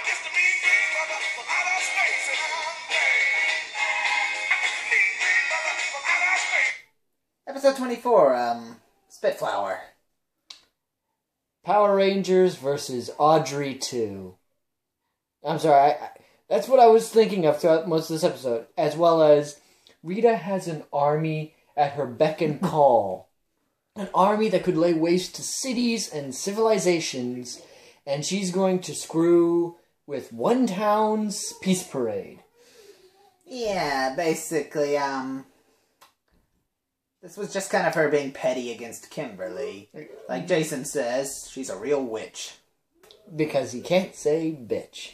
just a mean green mother from outer space, and I'm mean green mother from outer space. Episode 24, Spitflower. Power Rangers versus Audrey 2. I'm sorry, that's what I was thinking of throughout most of this episode. As well as, Rita has an army at her beck and call. An army that could lay waste to cities and civilizations. And she's going to screw with one town's peace parade. Yeah, basically, this was just kind of her being petty against Kimberly. Like Jason says, she's a real witch. Because he can't say bitch.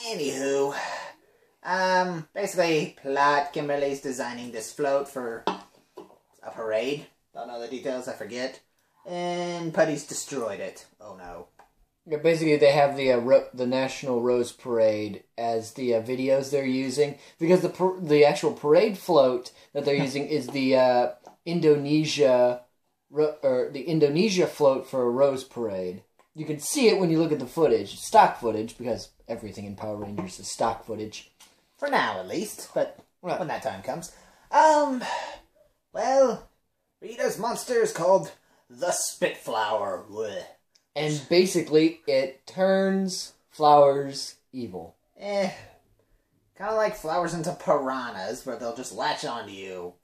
Anywho, basically, plot, Kimberly's designing this float for a parade. Don't know the details, I forget. And Putty's destroyed it. Oh no. Yeah, basically, they have the National Rose Parade as the videos they're using, because the actual parade float that they're using is the Indonesia float for a Rose Parade. You can see it when you look at the footage, stock footage, because everything in Power Rangers is stock footage. For now, at least, but right. When that time comes. Well, Rita's monster is called the Spitflower. Blech. And basically, it turns flowers evil. Kind of like flowers into piranhas, where they'll just latch onto you.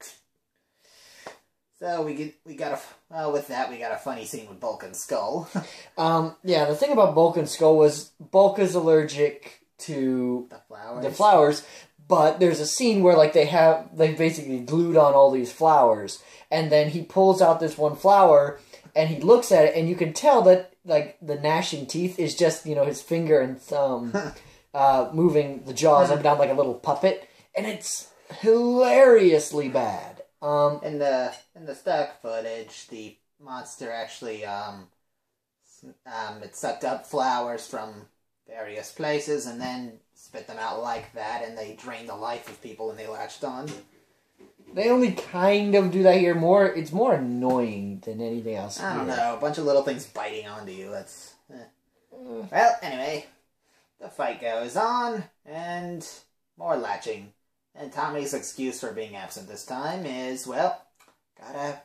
So we got a funny scene with Bulk and Skull. Yeah, the thing about Bulk and Skull was Bulk is allergic to the flowers, but there's a scene where like they basically glued on all these flowers, and then he pulls out this one flower, and he looks at it, and you can tell that like the gnashing teeth is just, you know, his finger and thumb moving the jaws up and down like a little puppet, and it's hilariously bad. In the stock footage, the monster actually it sucked up flowers from various places and then spit them out like that, and they drained the life of people and they latched on. They only kind of do that here. It's more annoying than anything else. I don't know. A bunch of little things biting onto you. That's... Well, anyway. The fight goes on, and more latching. And Tommy's excuse for being absent this time is, well, gotta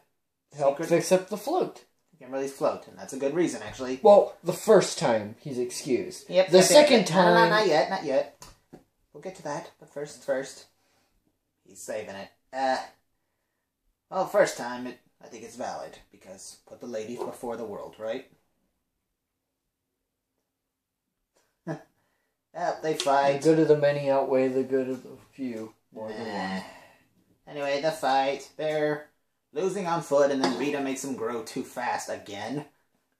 help fix up the float. Kimberly's float, and that's a good reason, actually. Well, the first time he's excused. Yep. The second time... No, not yet. We'll get to that, but first. He's saving it. Well, first time, I think it's valid, because put the ladies before the world, right? They fight. The good of the many outweigh the good of the few, more than one. Anyway, the fight, they're losing on foot, and then Rita makes them grow too fast again.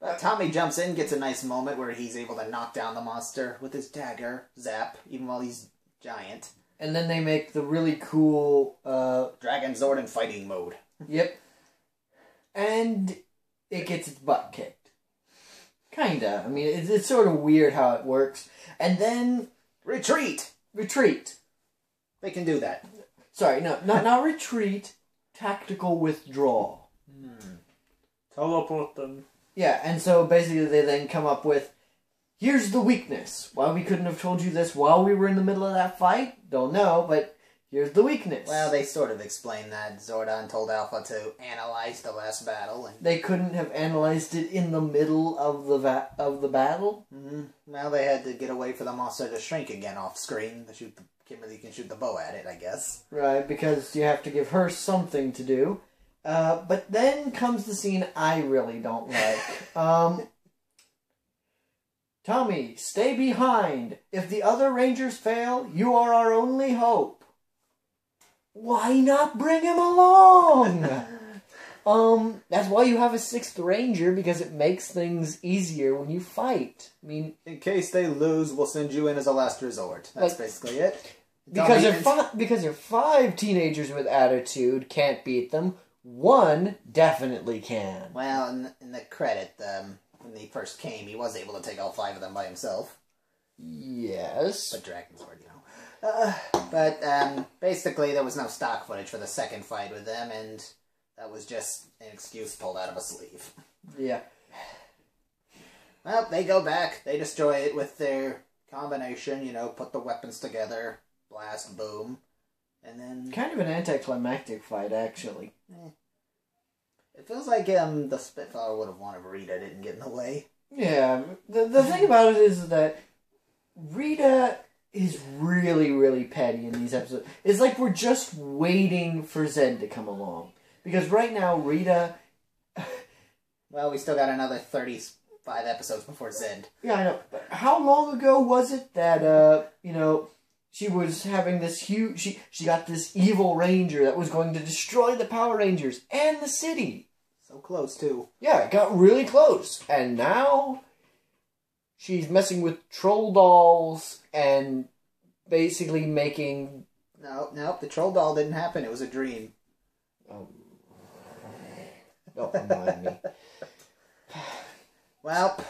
But Tommy jumps in, gets a nice moment where he's able to knock down the monster with his dagger, zap, even while he's giant. And then they make the really cool... Dragon Zord in fighting mode. Yep. And it gets its butt kicked. Kinda. I mean, it's sort of weird how it works. And then... Retreat! They can do that. Sorry, no, not retreat. Tactical withdrawal. Teleport them. Yeah, and so basically they then come up with... Here's the weakness. Why we couldn't have told you this while we were in the middle of that fight? Don't know, but here's the weakness. Well, they sort of explained that. Zordon told Alpha to analyze the last battle. And they couldn't have analyzed it in the middle of the battle? Mm-hmm. Well, they had to get away for the monster to shrink again off screen. Kimberly can shoot the bow at it, I guess. Right, because you have to give her something to do. But then comes the scene I really don't like. Tommy, stay behind. If the other Rangers fail, you are our only hope. Why not bring him along? That's why you have a 6th Ranger, because it makes things easier when you fight. I mean, in case they lose, we'll send you in as a last resort. That's basically it. Because your 5 teenagers with attitude can't beat them, 1 definitely can. Well, in the credit, when he first came, he was able to take all 5 of them by himself. Yes. But Dragon Sword, you know. Basically, there was no stock footage for the second fight with them, and that was just an excuse pulled out of a sleeve. Yeah. Well, they go back. They destroy it with their combination, put the weapons together, blast, boom, and then... Kind of an anticlimactic fight, actually. It feels like the Spitfire would have won if Rita didn't get in the way. Yeah, the thing about it is that Rita is really, really petty in these episodes. It's like we're just waiting for Zed to come along. Because right now, Rita... Well, we still got another 35 episodes before Zed. Yeah, I know. But how long ago was it that, she was having this huge... She got this evil ranger that was going to destroy the Power Rangers and the city. So close, too. Yeah, it got really close. And now she's messing with troll dolls and basically making... No, the troll doll didn't happen. It was a dream. Don't remind me. Well,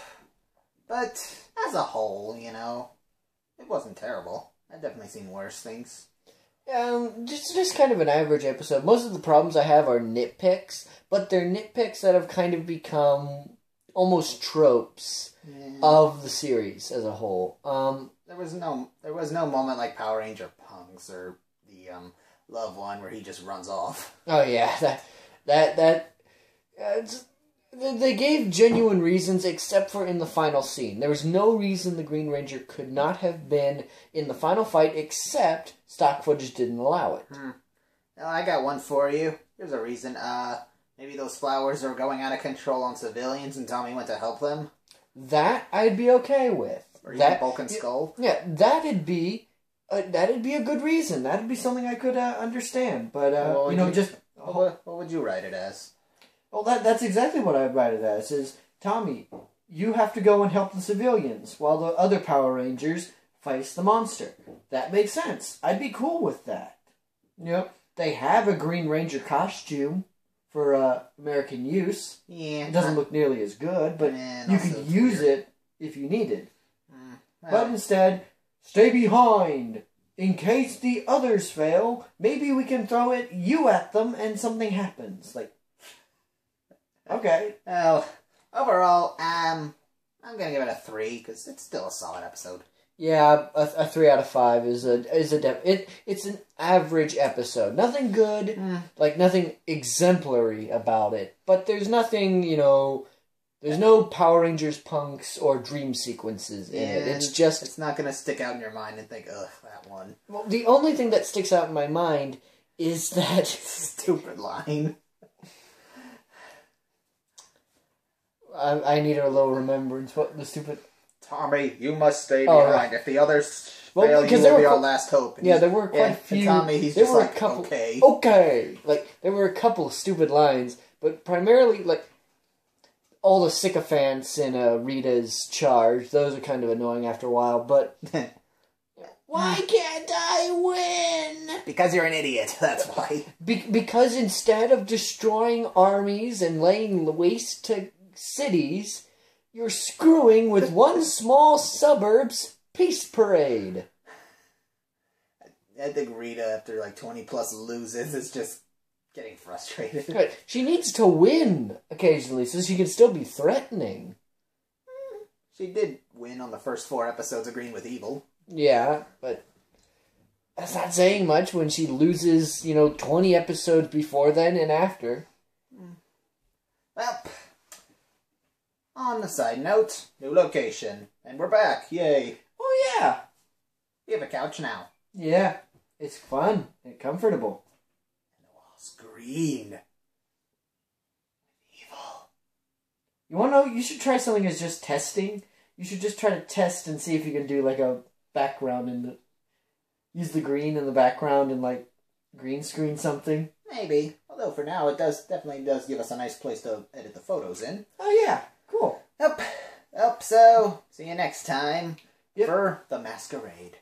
but as a whole, it wasn't terrible. I've definitely seen worse things. Just kind of an average episode. Most of the problems I have are nitpicks, but they're nitpicks that have kind of become almost tropes of the series as a whole. There was no moment like Power Ranger Punks or the Love one where he just runs off. Oh yeah, they gave genuine reasons except for in the final scene. There was no reason the Green Ranger could not have been in the final fight except stock footage didn't allow it. Well, I got one for you. Here's a reason. Maybe those flowers are going out of control on civilians and Tommy went to help them. That I'd be okay with. Or even Bulk and Skull. Yeah, that'd be a good reason. That'd be something I could understand. But, what would you write it as? Well, that's exactly what I'd write it as, is, Tommy, you have to go and help the civilians while the other Power Rangers face the monster. That makes sense. I'd be cool with that. They have a Green Ranger costume for American use. Yeah. It doesn't look nearly as good, but you could use it if you needed. Well. But instead, stay behind. In case the others fail, maybe we can throw you at them and something happens. Okay. Well, overall, I'm gonna give it a 3 because it's still a solid episode. Yeah, a 3 out of 5 is it's an average episode. Nothing good, nothing exemplary about it. But there's nothing, there's no Power Rangers punks or dream sequences in it. It's not gonna stick out in your mind and think, ugh, that one. Well, the only thing that sticks out in my mind is that stupid line. I need a little remembrance. What the stupid... Tommy, you must stay behind. Right. If the others fail, you will be our last hope. And there were quite a few... Tommy, he's just like, okay. Okay! There were a couple of stupid lines, but primarily, all the sycophants in Rita's charge, those are kind of annoying after a while, but... Why can't I win? Because you're an idiot, that's why. Because instead of destroying armies and laying waste to cities, you're screwing with one small suburb's peace parade. I think Rita, after 20 plus loses, is just getting frustrated. Right. She needs to win occasionally so she can still be threatening. She did win on the first 4 episodes of Green with Evil. Yeah, but that's not saying much when she loses, 20 episodes before then and after. Well, on the side note, new location. And we're back. Yay. Oh, yeah. We have a couch now. Yeah. It's fun and comfortable. And the wall's green. Evil. You want to know? You should try something as just testing. You should just try to test and see if you can do a background use the green in the background and green screen something. Maybe. Although for now it definitely does give us a nice place to edit the photos in. Oh yeah. Cool. Yep, so see you next time for The Masquerade.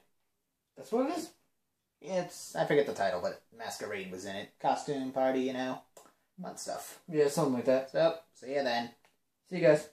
That's what it is? I forget the title, but Masquerade was in it. Costume party, fun stuff. Yeah, something like that. So, see you then. See you guys.